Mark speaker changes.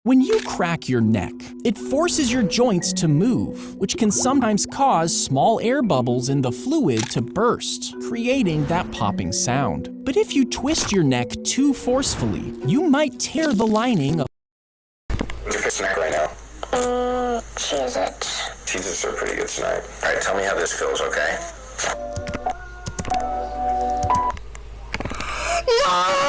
Speaker 1: When you crack your neck, it forces your joints to move, which can sometimes cause small air bubbles in the fluid to burst, creating that popping sound. But if you twist your neck too forcefully, you might tear the lining of.
Speaker 2: What's your favorite snack right now?
Speaker 3: Cheez-Its.
Speaker 2: Cheez-Its are a pretty good snack. All right, tell me how this feels, okay?
Speaker 3: No!